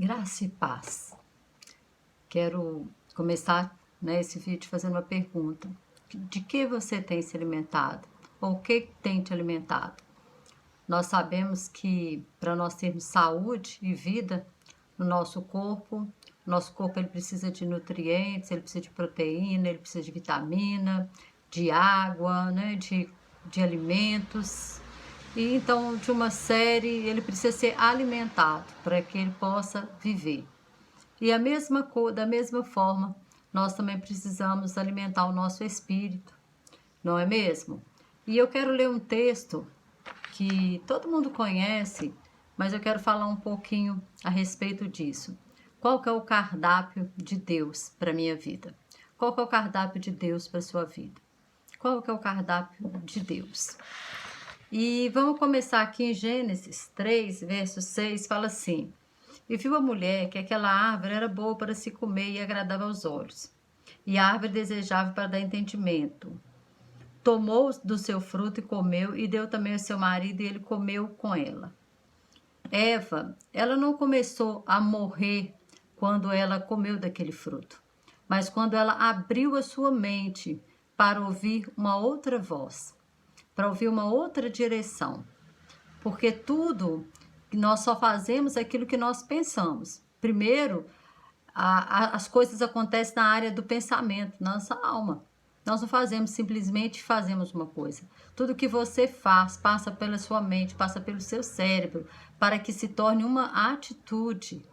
Graça e paz. Quero começar, esse vídeo fazendo uma pergunta. De que você tem se alimentado? Ou o que tem te alimentado? Nós sabemos que para nós termos saúde e vida no nosso corpo ele precisa de nutrientes, ele precisa de proteína, ele precisa de vitamina, de água, de alimentos. E então, de uma série, ele precisa ser alimentado para que ele possa viver. E da mesma forma, nós também precisamos alimentar o nosso espírito, não é mesmo? E eu quero ler um texto que todo mundo conhece, mas eu quero falar um pouquinho a respeito disso. Qual que é o cardápio de Deus para a minha vida? Qual que é o cardápio de Deus para a sua vida? Qual que é o cardápio de Deus? E vamos começar aqui em Gênesis 3, verso 6, fala assim: E viu a mulher que aquela árvore era boa para se comer e agradava aos olhos, e a árvore desejável para dar entendimento. Tomou do seu fruto e comeu, e deu também ao seu marido, e ele comeu com ela. Eva, ela não começou a morrer quando ela comeu daquele fruto, mas quando ela abriu a sua mente para ouvir uma outra voz, para ouvir uma outra direção. Porque tudo, nós só fazemos aquilo que nós pensamos. Primeiro, as coisas acontecem na área do pensamento, na nossa alma. Nós não fazemos, simplesmente fazemos uma coisa. Tudo que você faz passa pela sua mente, passa pelo seu cérebro, para que se torne uma atitude.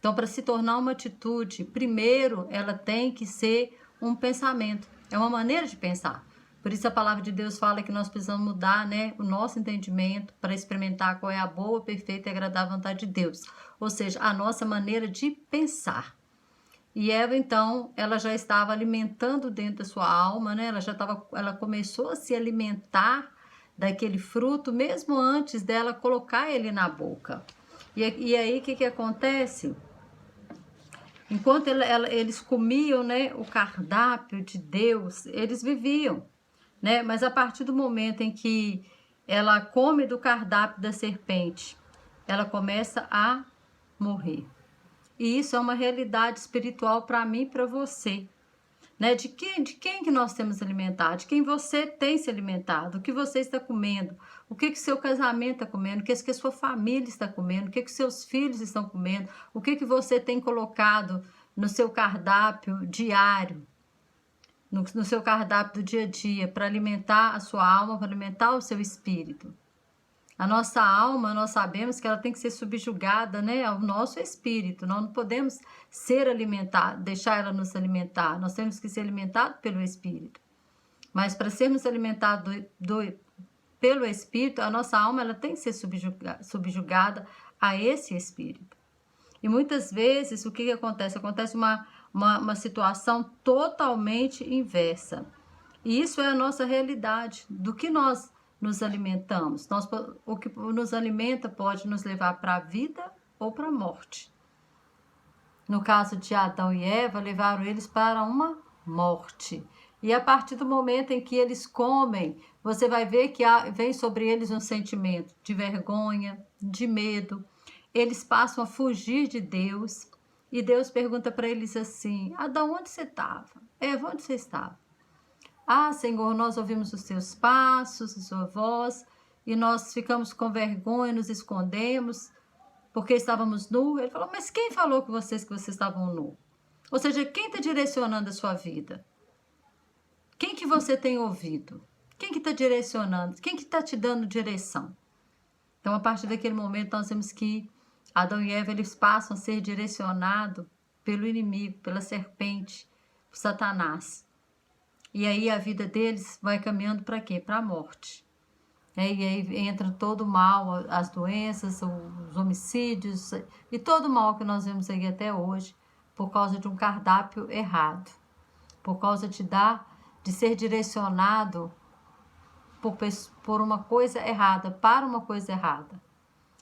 Então, para se tornar uma atitude, primeiro ela tem que ser um pensamento. É uma maneira de pensar. Por isso a palavra de Deus fala que nós precisamos mudar, o nosso entendimento para experimentar qual é a boa, perfeita e agradável vontade de Deus. Ou seja, a nossa maneira de pensar. E Eva, então, ela já estava alimentando dentro da sua alma, ela começou a se alimentar daquele fruto, mesmo antes dela colocar ele na boca. E aí, o que acontece? Enquanto eles comiam, o cardápio de Deus, eles viviam, Mas a partir do momento em que ela come do cardápio da serpente, ela começa a morrer. E isso é uma realidade espiritual para mim e para você. De quem que nós temos alimentado? De quem você tem se alimentado? O que você está comendo? O que o seu casamento está comendo? O que a sua família está comendo? O que os seus filhos estão comendo? O que você tem colocado no seu cardápio diário? No seu cardápio do dia a dia, para alimentar a sua alma, para alimentar o seu espírito. A nossa alma, nós sabemos que ela tem que ser subjugada, ao nosso espírito. Nós não podemos ser alimentados, deixar ela nos alimentar. Nós temos que ser alimentados pelo espírito. Mas para sermos alimentados pelo espírito, a nossa alma ela tem que ser subjugada a esse espírito. E muitas vezes, o que acontece? Acontece uma situação totalmente inversa. E isso é a nossa realidade, do que nós nos alimentamos. O que nos alimenta pode nos levar para a vida ou para a morte. No caso de Adão e Eva, levaram eles para uma morte. E a partir do momento em que eles comem, você vai ver que vem sobre eles um sentimento de vergonha, de medo. Eles passam a fugir de Deus. E Deus pergunta para eles assim: Adão, onde você estava? Eva, onde você estava? Ah, Senhor, nós ouvimos os teus passos, a sua voz, e nós ficamos com vergonha, nos escondemos, porque estávamos nus. Ele falou: mas quem falou que vocês estavam nus? Ou seja, quem está direcionando a sua vida? Quem que você tem ouvido? Quem que está direcionando? Quem que está te dando direção? Então, a partir daquele momento, nós vemos que Adão e Eva, eles passam a ser direcionados pelo inimigo, pela serpente, por Satanás. E aí a vida deles vai caminhando para quê? Para a morte. E aí entra todo o mal, as doenças, os homicídios e todo o mal que nós vemos aí até hoje, por causa de um cardápio errado. Por causa de ser direcionado por uma coisa errada, para uma coisa errada.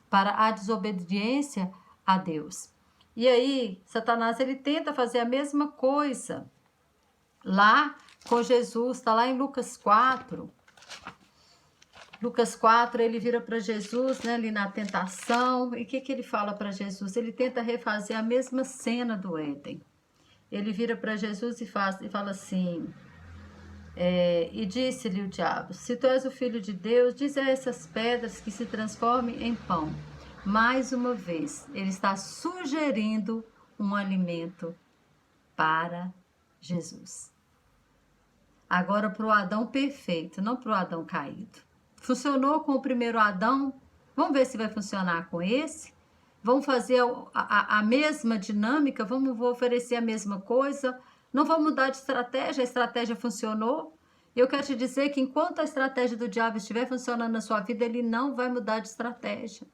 Para a desobediência a Deus. E aí, Satanás, ele tenta fazer a mesma coisa lá com Jesus, está lá em Lucas 4. Lucas 4, ele vira para Jesus, né, ali na tentação, e o que ele fala para Jesus? Ele tenta refazer a mesma cena do Éden. Ele vira para Jesus e fala assim, e disse-lhe o diabo, se tu és o filho de Deus, diz a essas pedras que se transformem em pão. Mais uma vez, ele está sugerindo um alimento para Jesus. Agora para o Adão perfeito, não para o Adão caído. Funcionou com o primeiro Adão, vamos ver se vai funcionar com esse. Vamos fazer a mesma dinâmica, vamos oferecer a mesma coisa, não vamos mudar de estratégia, a estratégia funcionou. Eu quero te dizer que enquanto a estratégia do diabo estiver funcionando na sua vida, ele não vai mudar de estratégia.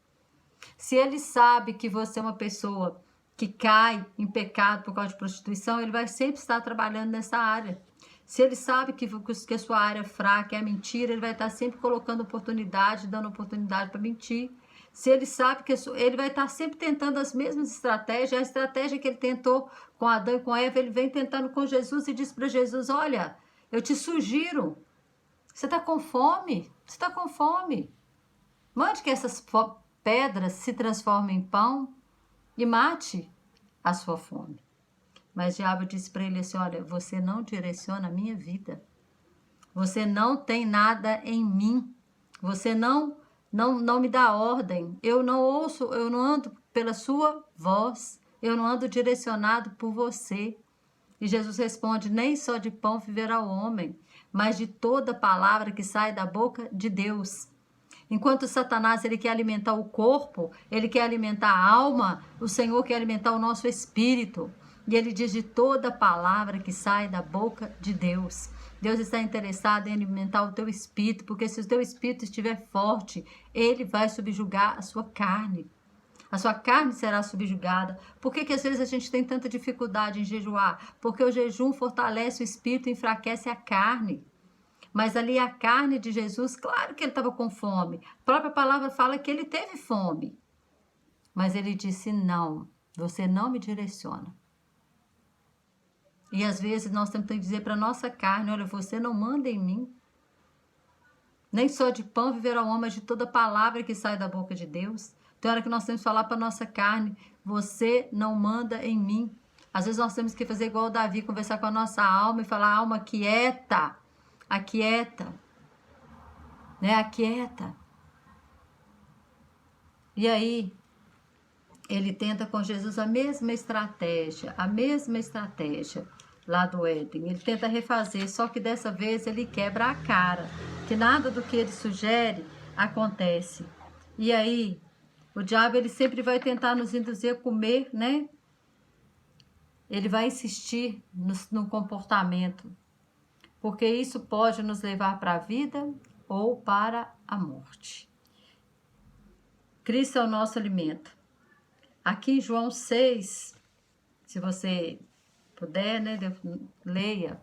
Se ele sabe que você é uma pessoa que cai em pecado por causa de prostituição, ele vai sempre estar trabalhando nessa área. Se ele sabe que a sua área fraca é a mentira, ele vai estar sempre colocando oportunidade, dando oportunidade para mentir. Se ele sabe que ele vai estar sempre tentando as mesmas estratégias, a estratégia que ele tentou com Adão e com Eva, ele vem tentando com Jesus e diz para Jesus, olha, eu te sugiro, você está com fome? Você está com fome. Mande que essas pedras se transformem em pão e mate a sua fome. Mas o diabo disse para ele assim, olha, você não direciona a minha vida. Você não tem nada em mim. Você não me dá ordem. Eu não ouço, eu não ando pela sua voz. Eu não ando direcionado por você. E Jesus responde, nem só de pão viverá o homem, mas de toda palavra que sai da boca de Deus. Enquanto Satanás ele quer alimentar o corpo, ele quer alimentar a alma, o Senhor quer alimentar o nosso espírito. E ele diz de toda palavra que sai da boca de Deus. Deus está interessado em alimentar o teu espírito, porque se o teu espírito estiver forte, ele vai subjugar a sua carne. A sua carne será subjugada. Por que às vezes a gente tem tanta dificuldade em jejuar? Porque o jejum fortalece o espírito e enfraquece a carne. Mas ali a carne de Jesus, claro que ele estava com fome. A própria palavra fala que ele teve fome. Mas ele disse, não, você não me direciona. E às vezes nós temos que dizer para a nossa carne, olha, você não manda em mim. Nem só de pão viverá o homem, mas de toda palavra que sai da boca de Deus. Tem hora que nós temos que falar para a nossa carne, você não manda em mim. Às vezes nós temos que fazer igual o Davi, conversar com a nossa alma e falar, alma, aquieta, aquieta, né, aquieta. E aí, ele tenta com Jesus a mesma estratégia lá do Éden. Ele tenta refazer, só que dessa vez ele quebra a cara, que nada do que ele sugere acontece. E aí, o diabo ele sempre vai tentar nos induzir a comer, né? Ele vai insistir no comportamento, porque isso pode nos levar para a vida ou para a morte. Cristo é o nosso alimento. Aqui em João 6, se você puder, né, leia,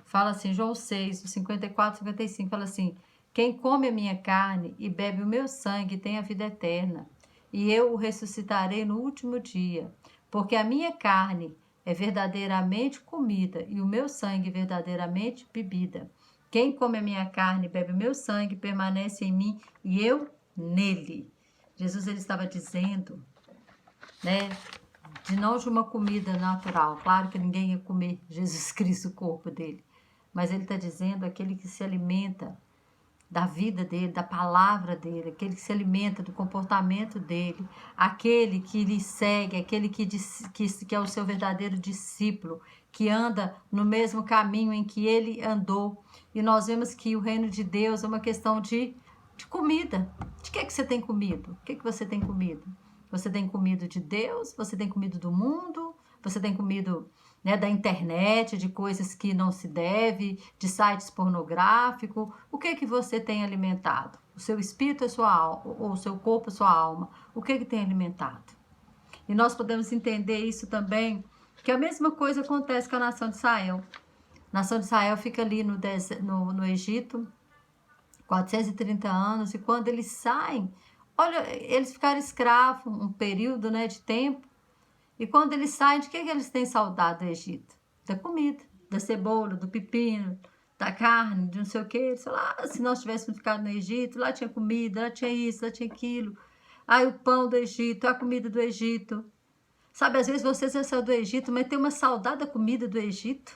fala assim, João 6, 54, 55, fala assim, quem come a minha carne e bebe o meu sangue tem a vida eterna, e eu o ressuscitarei no último dia, porque a minha carne é verdadeiramente comida e o meu sangue verdadeiramente bebida. Quem come a minha carne e bebe o meu sangue permanece em mim e eu nele. Jesus ele estava dizendo, né, de uma comida natural. Claro que ninguém ia comer Jesus Cristo, o corpo dele. Mas ele está dizendo aquele que se alimenta da vida dele, da palavra dele, aquele que se alimenta do comportamento dele, aquele que lhe segue, aquele que é o seu verdadeiro discípulo, que anda no mesmo caminho em que ele andou. E nós vemos que o reino de Deus é uma questão de comida. De que você tem comido? O que você tem comido? Você tem comido de Deus? Você tem comido do mundo? Você tem comido, né, da internet, de coisas que não se deve, de sites pornográficos? O que você tem alimentado? O seu espírito, a sua alma, ou o seu corpo, a sua alma? O que tem alimentado? E nós podemos entender isso também, que a mesma coisa acontece com a nação de Israel. A nação de Israel fica ali no Egito, 430 anos, e quando eles saem, olha, eles ficaram escravos um período, né, de tempo, e quando eles saem, de que eles têm saudade do Egito? Da comida, da cebola, do pepino, da carne, de não sei o quê. Ele falou, se nós tivéssemos ficado no Egito, lá tinha comida, lá tinha isso, lá tinha aquilo. Aí o pão do Egito, a comida do Egito. Sabe, às vezes você já saiu do Egito, mas tem uma saudade da comida do Egito.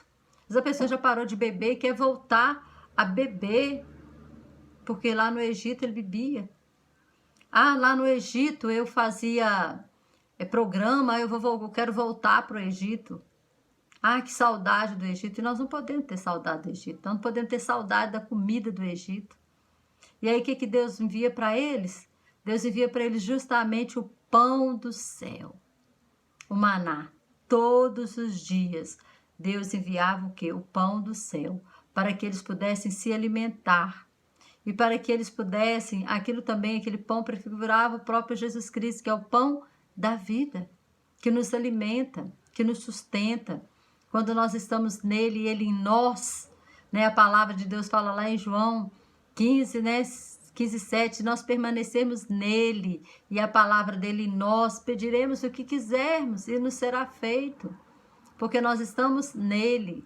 Às vezes a pessoa já parou de beber e quer voltar a beber, porque lá no Egito ele bebia. Lá no Egito eu fazia programa, eu quero voltar para o Egito. Que saudade do Egito. E nós não podemos ter saudade do Egito. Nós não podemos ter saudade da comida do Egito. E aí o que Deus envia para eles? Deus envia para eles justamente o pão do céu. O maná. Todos os dias Deus enviava o quê? O pão do céu. Para que eles pudessem se alimentar. E para que eles pudessem, aquele pão prefigurava o próprio Jesus Cristo, que é o pão da vida, que nos alimenta, que nos sustenta. Quando nós estamos nele e ele em nós, né? A palavra de Deus fala lá em João 15, né? 15:7, nós permanecemos nele e a palavra dele em nós, pediremos o que quisermos e nos será feito, porque nós estamos nele.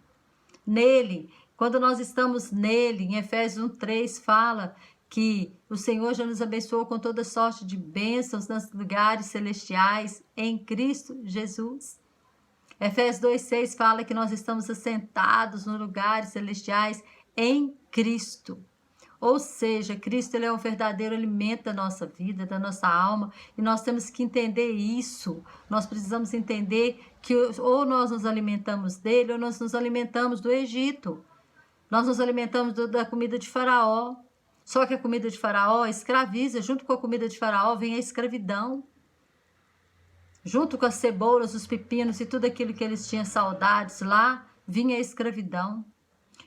Nele, quando nós estamos nele, em Efésios 1:3 fala que o Senhor já nos abençoou com toda sorte de bênçãos nos lugares celestiais em Cristo Jesus. Efésios 2:6 fala que nós estamos assentados nos lugares celestiais em Cristo. Ou seja, Cristo ele é o verdadeiro alimento da nossa vida, da nossa alma, e nós temos que entender isso. Nós precisamos entender que ou nós nos alimentamos dele, ou nós nos alimentamos do Egito. Nós nos alimentamos da comida de Faraó. Só que a comida de Faraó escraviza, junto com a comida de Faraó vem a escravidão. Junto com as cebolas, os pepinos e tudo aquilo que eles tinham saudades lá, vinha a escravidão.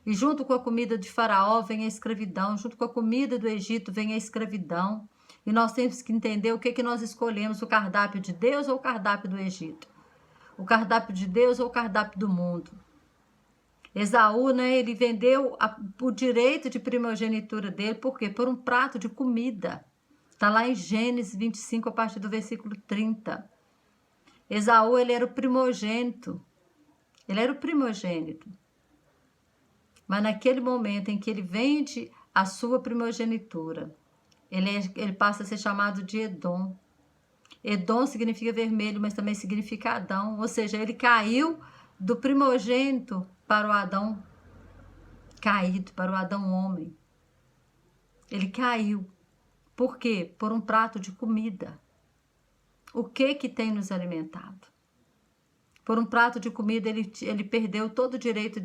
E junto com a comida de Faraó vem a escravidão, junto com a comida do Egito vem a escravidão. E nós temos que entender o que nós escolhemos, o cardápio de Deus ou o cardápio do Egito? O cardápio de Deus ou o cardápio do mundo? Esaú, né, ele vendeu o direito de primogenitura dele, por quê? Por um prato de comida. Está lá em Gênesis 25, a partir do versículo 30. Esaú, ele era o primogênito. Ele era o primogênito. Mas naquele momento em que ele vende a sua primogenitura, ele passa a ser chamado de Edom. Edom significa vermelho, mas também significa Adão. Ou seja, ele caiu do primogênito para o Adão caído, para o Adão homem. Ele caiu. Por quê? Por um prato de comida. O que tem nos alimentado? Por um prato de comida, ele perdeu todo o direito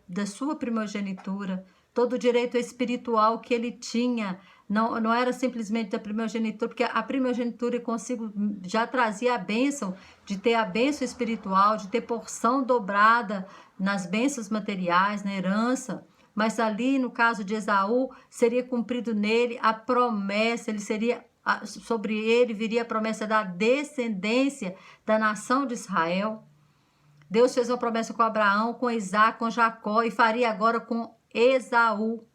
da sua primogenitura, todo o direito espiritual que ele tinha. Não era simplesmente da primogenitura, porque a primogenitura consigo já trazia a bênção de ter a bênção espiritual, de ter porção dobrada nas bênçãos materiais, na herança. Mas ali, no caso de Esaú, seria cumprido nele a promessa, sobre ele viria a promessa da descendência da nação de Israel. Deus fez uma promessa com Abraão, com Isaac, com Jacó e faria agora com Esaú.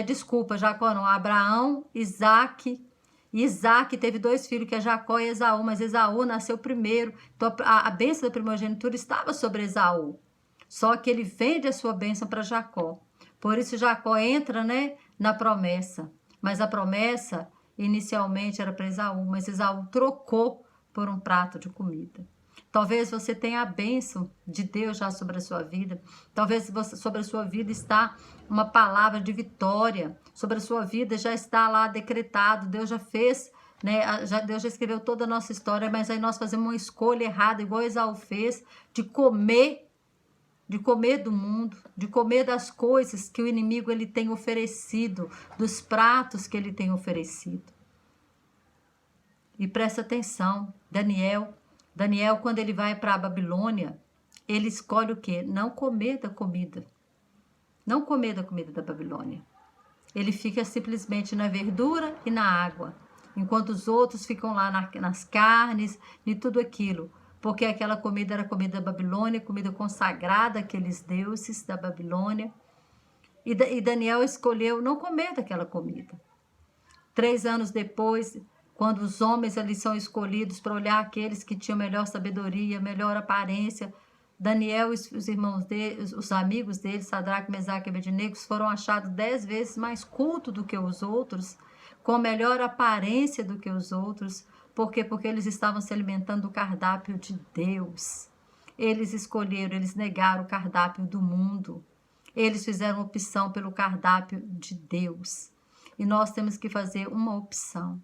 Desculpa, Jacó não, Abraão, Isaac. Isaac teve 2 filhos, que é Jacó e Esaú, mas Esaú nasceu primeiro. Então a bênção da primogenitura estava sobre Esaú. Só que ele vende a sua bênção para Jacó. Por isso Jacó entra, na promessa. Mas a promessa inicialmente era para Esaú, mas Esaú trocou por um prato de comida. Talvez você tenha a bênção de Deus já sobre a sua vida. Talvez sobre a sua vida está uma palavra de vitória. Sobre a sua vida já está lá decretado. Deus já fez, Deus já escreveu toda a nossa história, mas aí nós fazemos uma escolha errada, igual Esaú fez, de comer do mundo, de comer das coisas que o inimigo ele tem oferecido, dos pratos que ele tem oferecido. E presta atenção, Daniel, quando ele vai para a Babilônia, ele escolhe o quê? Não comer da comida. Não comer da comida da Babilônia. Ele fica simplesmente na verdura e na água, enquanto os outros ficam lá nas carnes e tudo aquilo. Porque aquela comida era comida da Babilônia, comida consagrada àqueles deuses da Babilônia. E Daniel escolheu não comer daquela comida. 3 anos depois, quando os homens ali são escolhidos para olhar aqueles que tinham melhor sabedoria, melhor aparência, Daniel e os irmãos dele, os amigos dele, Sadraque, Mesaque e Abednego, foram achados 10 vezes mais cultos do que os outros, com melhor aparência do que os outros. Por quê? Porque eles estavam se alimentando do cardápio de Deus. Eles escolheram, eles negaram o cardápio do mundo. Eles fizeram opção pelo cardápio de Deus. E nós temos que fazer uma opção.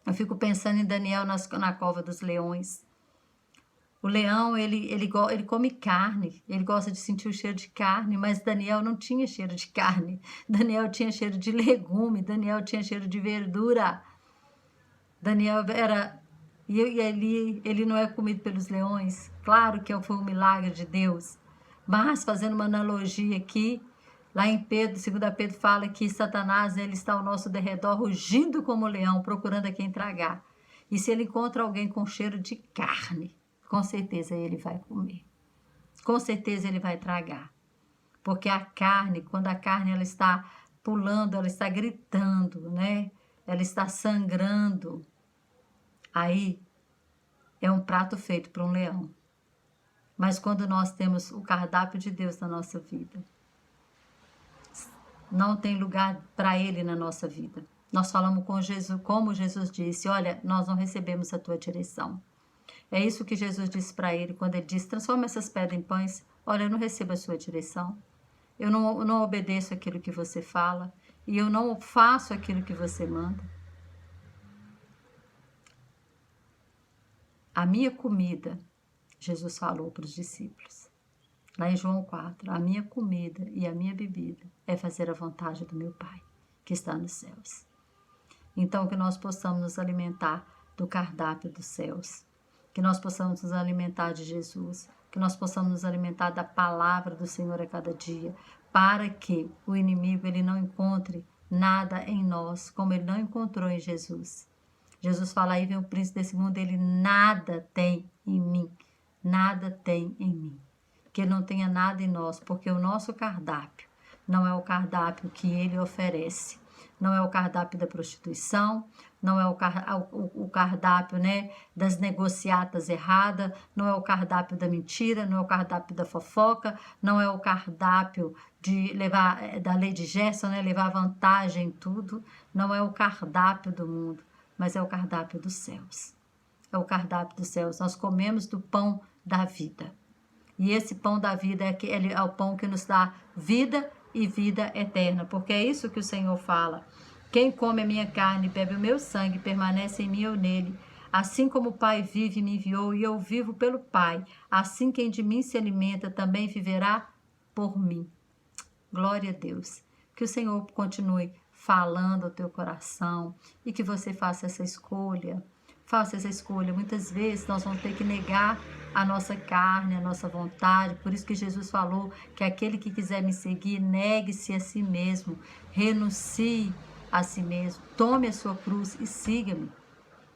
Eu fico pensando em Daniel na cova dos leões. O leão, ele come carne, ele gosta de sentir o cheiro de carne, mas Daniel não tinha cheiro de carne. Daniel tinha cheiro de legume, Daniel tinha cheiro de verdura. Daniel era... E ele não é comido pelos leões. Claro que foi um milagre de Deus. Mas, fazendo uma analogia aqui, lá em Pedro, 2 Pedro fala que Satanás, ele está ao nosso derredor, rugindo como leão, procurando a quem tragar. E se ele encontra alguém com cheiro de carne, com certeza ele vai comer. Com certeza ele vai tragar. Porque a carne, quando a carne ela está pulando, ela está gritando, né? Ela está sangrando. Aí é um prato feito para um leão. Mas quando nós temos o cardápio de Deus na nossa vida, não tem lugar para ele na nossa vida. Nós falamos com Jesus, como Jesus disse, olha, nós não recebemos a tua direção. É isso que Jesus disse para ele quando ele disse, transforma essas pedras em pães. Olha, eu não recebo a sua direção. Eu não obedeço aquilo que você fala. E eu não faço aquilo que você manda. A minha comida, Jesus falou para os discípulos. Lá em João 4, a minha comida e a minha bebida é fazer a vontade do meu Pai, que está nos céus. Então, que nós possamos nos alimentar do cardápio dos céus, que nós possamos nos alimentar de Jesus, que nós possamos nos alimentar da palavra do Senhor a cada dia, para que o inimigo ele não encontre nada em nós, como ele não encontrou em Jesus. Jesus fala, aí vem o príncipe desse mundo, ele nada tem em mim, nada tem em mim. Que ele não tenha nada em nós, porque o nosso cardápio não é o cardápio que ele oferece. Não é o cardápio da prostituição, não é o cardápio, né, das negociatas erradas, não é o cardápio da mentira, não é o cardápio da fofoca, não é o cardápio de levar, da lei de Gerson, né, levar vantagem em tudo, não é o cardápio do mundo, mas é o cardápio dos céus. É o cardápio dos céus. Nós comemos do pão da vida. E esse pão da vida é o pão que nos dá vida e vida eterna, porque é isso que o Senhor fala. Quem come a minha carne e bebe o meu sangue, permanece em mim e eu nele. Assim como o Pai vive e me enviou, e eu vivo pelo Pai, assim quem de mim se alimenta também viverá por mim. Glória a Deus. Que o Senhor continue falando ao teu coração e que você faça essa escolha. Faça essa escolha. Muitas vezes nós vamos ter que negar a nossa carne, a nossa vontade. Por isso que Jesus falou que aquele que quiser me seguir, negue-se a si mesmo, renuncie a si mesmo, tome a sua cruz e siga-me.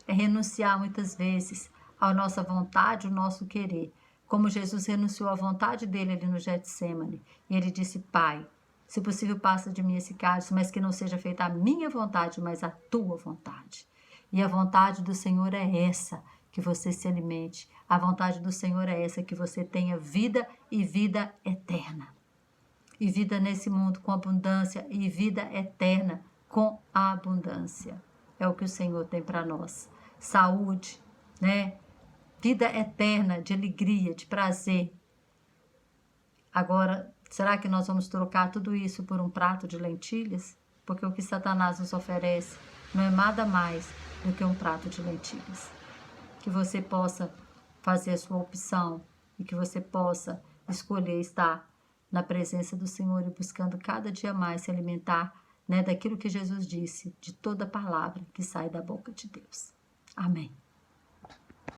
É renunciar muitas vezes à nossa vontade, o nosso querer. Como Jesus renunciou à vontade dele ali no Getsemane. E ele disse, Pai, se possível passa de mim esse cálice, mas que não seja feita a minha vontade, mas a tua vontade. E a vontade do Senhor é essa, que você se alimente. A vontade do Senhor é essa, que você tenha vida e vida eterna. E vida nesse mundo com abundância e vida eterna com abundância. É o que o Senhor tem para nós. Saúde, né? Vida eterna de alegria, de prazer. Agora, será que nós vamos trocar tudo isso por um prato de lentilhas? Porque o que Satanás nos oferece não é nada mais do que um prato de lentilhas. Que você possa fazer a sua opção e que você possa escolher estar na presença do Senhor e buscando cada dia mais se alimentar, né, daquilo que Jesus disse, de toda palavra que sai da boca de Deus. Amém.